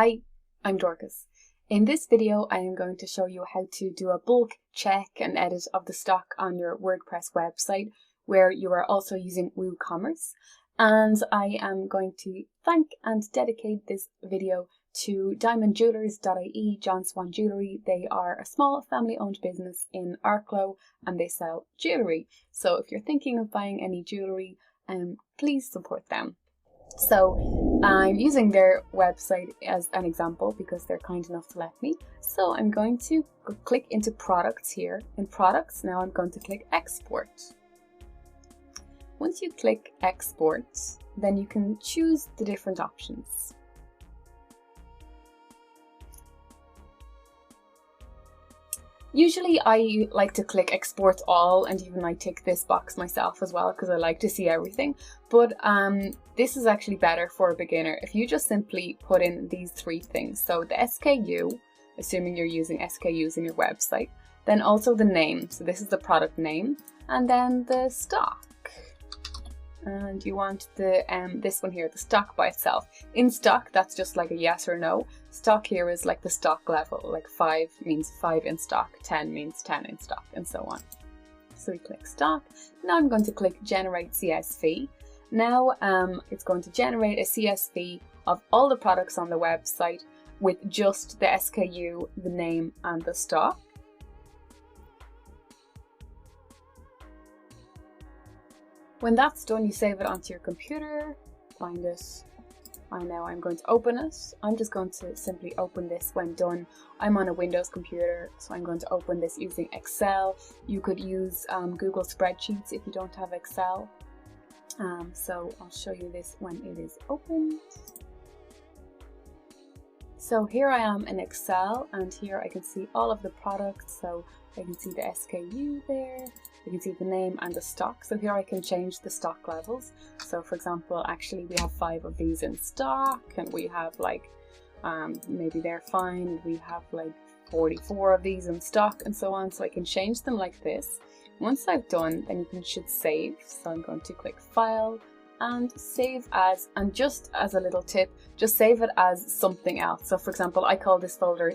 Hi, I'm Dorcas. In this video, I am going to show you how to do a bulk check and edit of the stock on your WordPress website where you are also using Woocommerce. And I am going to thank and dedicate this video to diamondjewelers.ie, John Swan Jewellery. They are a small family-owned business in Arklow and they sell jewellery. So if you're thinking of buying any jewellery, please support them. So I'm using their website as an example because they're kind enough to let me. So I'm going to click into products here. In products, now I'm going to click export. Once you click export, then you can choose the different options. Usually I like to click export all, and even I tick this box myself as well because I like to see everything. But this is actually better for a beginner if you just simply put in these three things. So the SKU, assuming you're using SKUs in your website, then also the name. So this is the product name, and then the stock. And you want the this one here, the stock by itself. In stock, that's just like a yes or no. Stock here is like the stock level, like 5 means 5 in stock, 10 means 10 in stock, and so on. So we click stock. Now I'm going to click generate CSV. Now it's going to generate a CSV of all the products on the website with just the SKU, the name, and the stock. When that's done, you save it onto your computer, find it, and now I'm going to open it. I'm just going to simply open this when done. I'm on a Windows computer, so I'm going to open this using Excel. You could use Google Spreadsheets if you don't have Excel. So I'll show you this when it is opened. So here I am in Excel, and here I can see all of the products. So I can see the SKU there. You can see the name and the stock. So here I can change the stock levels. So for example, actually we have 5 of these in stock, and we have like, maybe they're fine. We have like 44 of these in stock, and so on. So I can change them like this. Once I've done, then you should save. So I'm going to click File and Save As, and just as a little tip, just save it as something else. So for example, I call this folder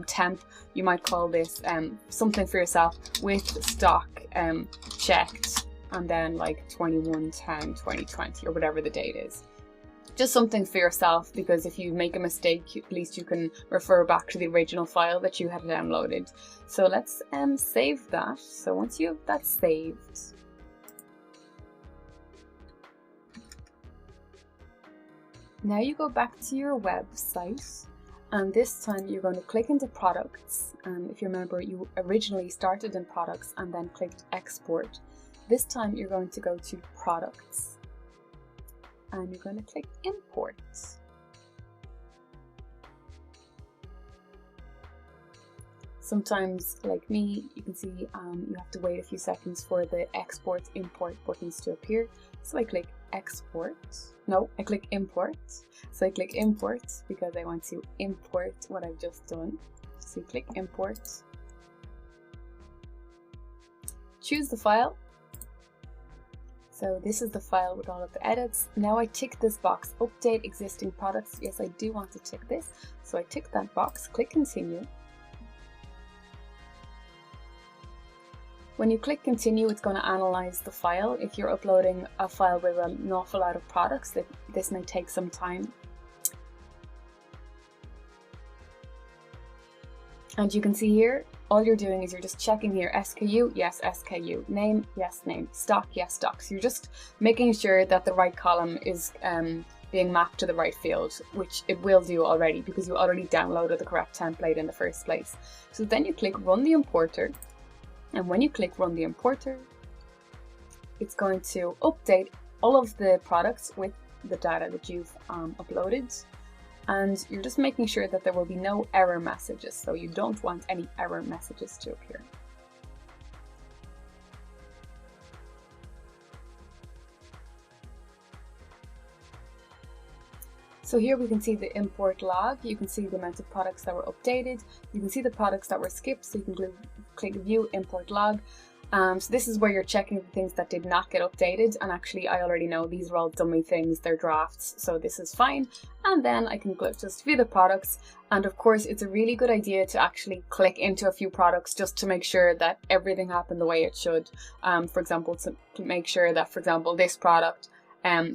temp. You might call this something for yourself with stock checked, and then like 21/10/2020 or whatever the date is. Just something for yourself, because if you make a mistake, at least you can refer back to the original file that you had downloaded. So let's save that. So once you have that saved, now you go back to your website, and this time you're going to click into products. If you remember, you originally started in products and then clicked export. This time you're going to go to products and you're going to click import. Sometimes, like me, you can see you have to wait a few seconds for the export import buttons to appear. So I click export. No, I click import. So I click import because I want to import what I've just done. So you click import. Choose the file. So this is the file with all of the edits. Now I tick this box, update existing products. Yes, I do want to tick this. So I tick that box, click continue. When you click continue, it's going to analyze the file. If you're uploading a file with an awful lot of products, this may take some time. And you can see here, all you're doing is you're just checking here, SKU, yes, SKU, name, yes, name, stock, yes, stock. So you're just making sure that the right column is being mapped to the right field, which it will do already because you already downloaded the correct template in the first place. So then you click run the importer. And when you click run the importer, it's going to update all of the products with the data that you've uploaded. And you're just making sure that there will be no error messages. So you don't want any error messages to appear. So here we can see the import log. You can see the amount of products that were updated. You can see the products that were skipped. So you can click view import log. So this is where you're checking the things that did not get updated, and actually I already know these are all dummy things, they're drafts, so this is fine. And then I can just view the products, and of course it's a really good idea to actually click into a few products just to make sure that everything happened the way it should. For example, to make sure that, for example, this product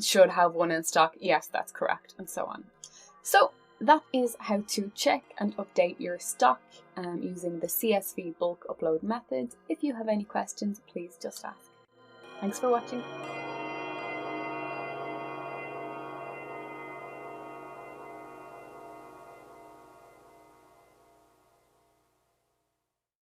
should have one in stock, yes, that's correct, and so on. So that is how to check and update your stock using the CSV bulk upload method. If you have any questions, please just ask. Thanks for watching.